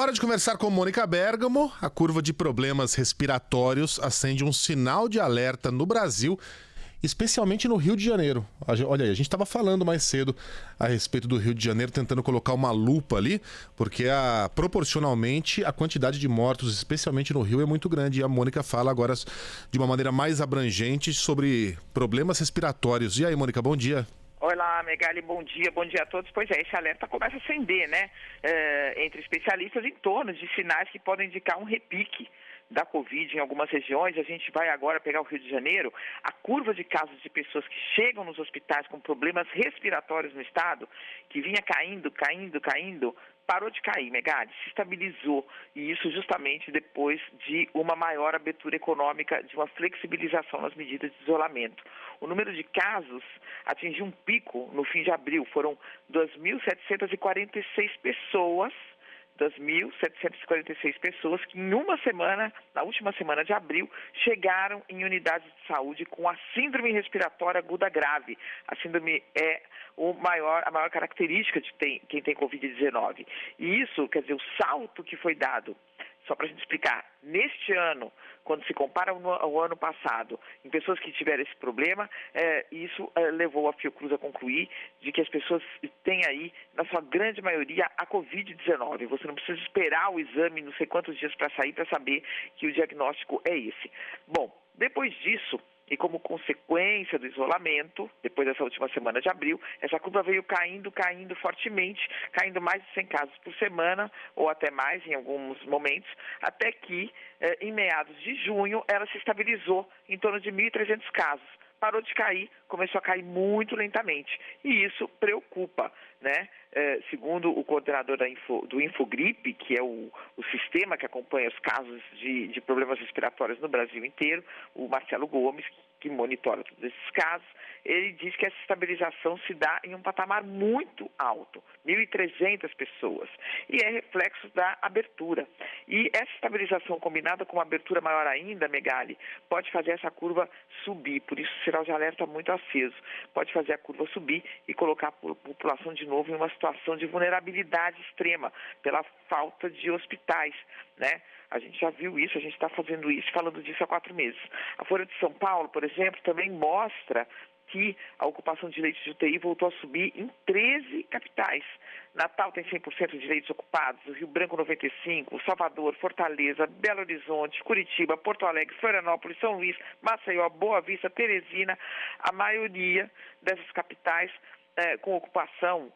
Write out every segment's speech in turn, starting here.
Hora de conversar com Mônica Bergamo. A curva de problemas respiratórios acende um sinal de alerta no Brasil, especialmente no Rio de Janeiro. Olha aí, a gente estava falando mais cedo a respeito do Rio de Janeiro, tentando colocar uma lupa ali, porque proporcionalmente a quantidade de mortos, especialmente no Rio, é muito grande. E a Mônica fala agora de uma maneira mais abrangente sobre problemas respiratórios. E aí, Mônica, bom dia. Olá, Megali, bom dia a todos. Pois é, esse alerta começa a acender, né, entre especialistas em torno de sinais que podem indicar um repique da Covid em algumas regiões. A gente vai agora pegar o Rio de Janeiro. A curva de casos de pessoas que chegam nos hospitais com problemas respiratórios no estado, que vinha caindo, parou de cair, Megali, se estabilizou, e isso justamente depois de uma maior abertura econômica, de uma flexibilização nas medidas de isolamento. O número de casos atingiu um pico no fim de abril, foram 2.746 pessoas, 2.746 pessoas que em uma semana, na última semana de abril, chegaram em unidades de saúde com a síndrome respiratória aguda grave. A síndrome é a maior característica de quem tem Covid-19. E isso, quer dizer, o salto que foi dado, só para a gente explicar, neste ano, quando se compara ao ano passado, em pessoas que tiveram esse problema, isso levou a Fiocruz a concluir de que as pessoas têm aí, na sua grande maioria, a Covid-19. Você não precisa esperar o exame não sei quantos dias para sair para saber que o diagnóstico é esse. Bom, depois disso, e como consequência do isolamento, depois dessa última semana de abril, essa curva veio caindo fortemente, caindo mais de 100 casos por semana, ou até mais em alguns momentos, até que, em meados de junho, ela se estabilizou em torno de 1.300 casos. Parou de cair, começou a cair muito lentamente. E isso preocupa, né? Segundo o coordenador do Infogripe, que é o sistema que acompanha os casos de problemas respiratórios no Brasil inteiro, o Marcelo Gomes, que monitora todos esses casos, ele diz que essa estabilização se dá em um patamar muito alto, 1.300 pessoas, e é reflexo da abertura. E essa estabilização combinada com uma abertura maior ainda, Megali, pode fazer essa curva subir, por isso o sinal de alerta muito aceso, pode fazer a curva subir e colocar a população de novo em uma situação de vulnerabilidade extrema, pela falta de hospitais, né? A gente já viu isso, a gente está fazendo isso, falando disso há 4 meses. A Folha de São Paulo, por exemplo, também mostra que a ocupação de leitos de UTI voltou a subir em 13 capitais. Natal tem 100% de leitos ocupados, o Rio Branco 95%, Salvador, Fortaleza, Belo Horizonte, Curitiba, Porto Alegre, Florianópolis, São Luís, Maceió, Boa Vista, Teresina. A maioria dessas capitais com ocupação,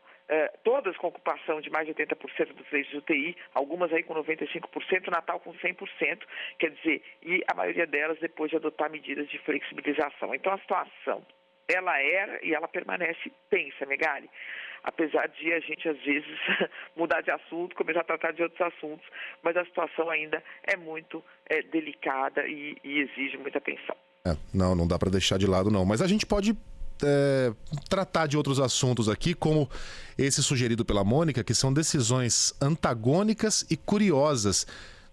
todas com ocupação de mais de 80% dos leitos de UTI, algumas aí com 95%, Natal com 100%, quer dizer, e a maioria delas depois de adotar medidas de flexibilização. Então a situação, ela era e ela permanece tensa, Megali, apesar de a gente às vezes mudar de assunto, começar a tratar de outros assuntos, mas a situação ainda é muito delicada e exige muita atenção. Não dá para deixar de lado não, mas a gente pode tratar de outros assuntos aqui, como esse sugerido pela Mônica, que são decisões antagônicas e curiosas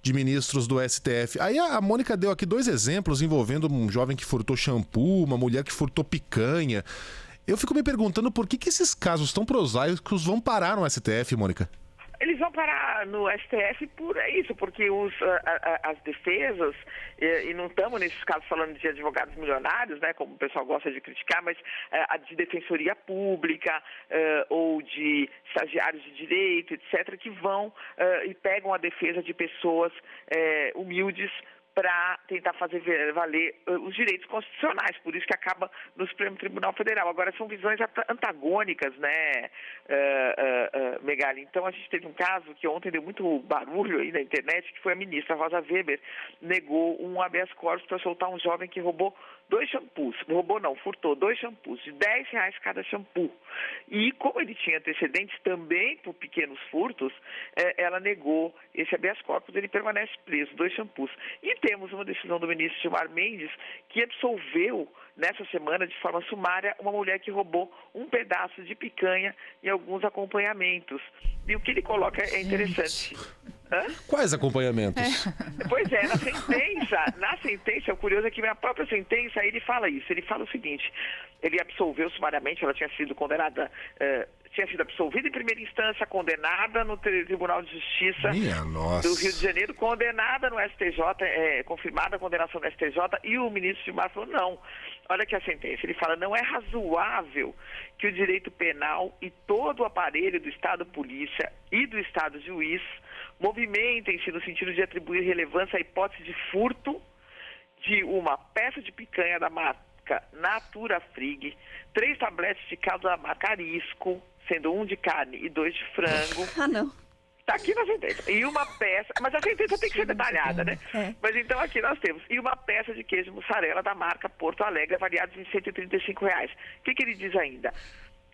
de ministros do STF. Aí a Mônica deu aqui 2 exemplos envolvendo um jovem que furtou shampoo, uma mulher que furtou picanha. Eu fico me perguntando por que esses casos tão prosaicos vão parar no STF, Mônica? Eles vão parar no STF por isso, porque as defesas, e não estamos nesses casos falando de advogados milionários, né, como o pessoal gosta de criticar, mas a de defensoria pública ou de estagiários de direito, etc., que vão e pegam a defesa de pessoas humildes para tentar fazer valer os direitos constitucionais, por isso que acaba no Supremo Tribunal Federal. Agora, são visões antagônicas, né, Megali? Então, a gente teve um caso que ontem deu muito barulho aí na internet, que foi a ministra Rosa Weber, negou um habeas corpus para soltar um jovem que roubou 2 shampoos, furtou 2 shampoos, de R$10 cada shampoo. E como ele tinha antecedentes também por pequenos furtos, ela negou esse habeas corpus, ele permanece preso, 2 shampoos. E temos uma decisão do ministro Gilmar Mendes que absolveu nessa semana de forma sumária uma mulher que roubou um pedaço de picanha e alguns acompanhamentos. E o que ele coloca é interessante. Quais acompanhamentos? Pois é, na sentença, o curioso é que na própria sentença ele fala isso, ele fala o seguinte: ele absolveu sumariamente, ela tinha sido condenada, tinha sido absolvida em primeira instância, condenada no Tribunal de Justiça do Rio de Janeiro, condenada no STJ, confirmada a condenação do STJ, e o ministro Gilmar falou, não, olha aqui a sentença, ele fala, não é razoável que o direito penal e todo o aparelho do Estado Polícia e do Estado Juiz movimentem-se no sentido de atribuir relevância à hipótese de furto de uma peça de picanha da marca Natura Frig, 3 tabletes de caldo da marca Arisco, sendo 1 de carne e 2 de frango. Ah, não. Está aqui na sentença. E uma peça, mas a sentença tem que ser detalhada, né? Mas então aqui nós temos. E uma peça de queijo mussarela da marca Porto Alegre, avaliados em R$135. O que ele diz ainda?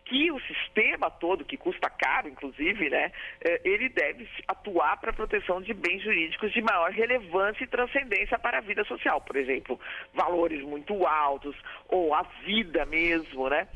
Que o sistema todo, que custa caro, inclusive, né, ele deve atuar para a proteção de bens jurídicos de maior relevância e transcendência para a vida social. Por exemplo, valores muito altos ou a vida mesmo, né?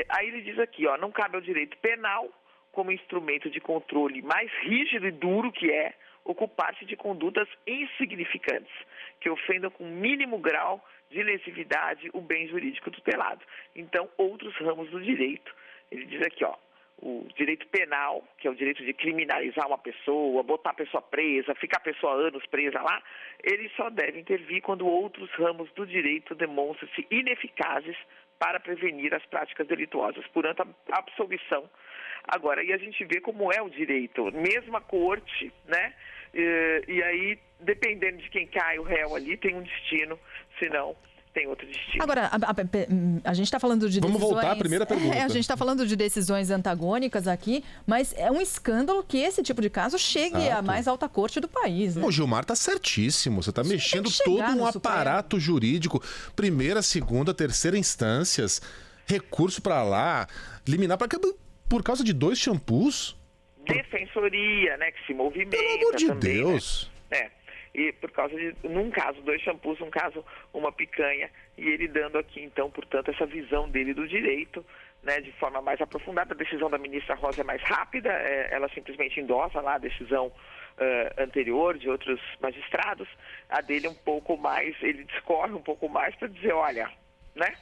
Aí ele diz aqui, ó, não cabe ao direito penal, como instrumento de controle mais rígido e duro que é, ocupar-se de condutas insignificantes, que ofendam com mínimo grau de lesividade o bem jurídico tutelado. Então, outros ramos do direito. Ele diz aqui, ó, o direito penal, que é o direito de criminalizar uma pessoa, botar a pessoa presa, ficar a pessoa anos presa lá, ele só deve intervir quando outros ramos do direito demonstram-se ineficazes para prevenir as práticas delituosas, portanto, a absolvição. Agora, e a gente vê como é o direito, mesma corte, né? E aí, dependendo de quem cai o réu ali, tem um destino, senão tem outro destino. Agora, a gente está falando de Vamos decisões... voltar à primeira pergunta. A gente está falando de decisões antagônicas aqui, mas é um escândalo que esse tipo de caso chegue à mais alta corte do país, né? O Gilmar tá certíssimo. Você tá mexendo todo um aparato jurídico. Primeira, segunda, terceira instâncias, recurso para lá, liminar para por causa de 2 shampoos. Defensoria, né, que se movimenta. Pelo amor de também, Deus. Né? E por causa de, num caso, 2 shampoos, num caso, uma picanha, e ele dando aqui, então, portanto, essa visão dele do direito, né, de forma mais aprofundada. A decisão da ministra Rosa é mais rápida, ela simplesmente endossa lá a decisão anterior de outros magistrados. A dele um pouco mais, ele discorre um pouco mais para dizer, olha, né?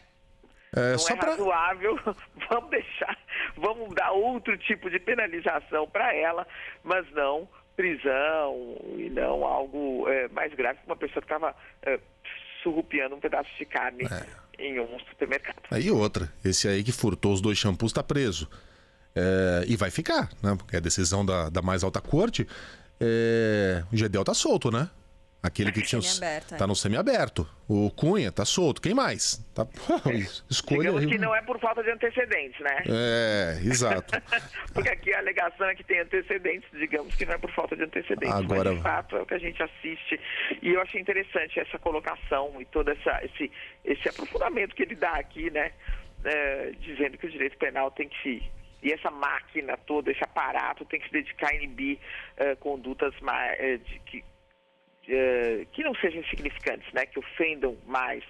Não é razoável, vamos dar outro tipo de penalização para ela, mas não prisão e não algo mais grave que uma pessoa que estava surrupiando um pedaço de carne em um supermercado. Aí outra, esse aí que furtou os 2 shampoos está preso. E vai ficar, né? Porque é a decisão da mais alta corte. O Gedel tá solto, né? Aquele que tinha tá no semiaberto. O Cunha tá solto. Quem mais? Tá... Escolha. Digamos que não é por falta de antecedentes, né? Exato. Porque aqui a alegação é que tem antecedentes, digamos que não é por falta de antecedentes. Agora... Mas de fato é o que a gente assiste. E eu achei interessante essa colocação e todo esse aprofundamento que ele dá aqui, né? Dizendo que o direito penal tem que se... E essa máquina toda, esse aparato tem que se dedicar a inibir condutas que não sejam insignificantes, né? Que ofendam mais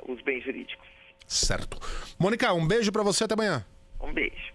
os bens jurídicos. Certo. Mônica, um beijo para você, até amanhã. Um beijo.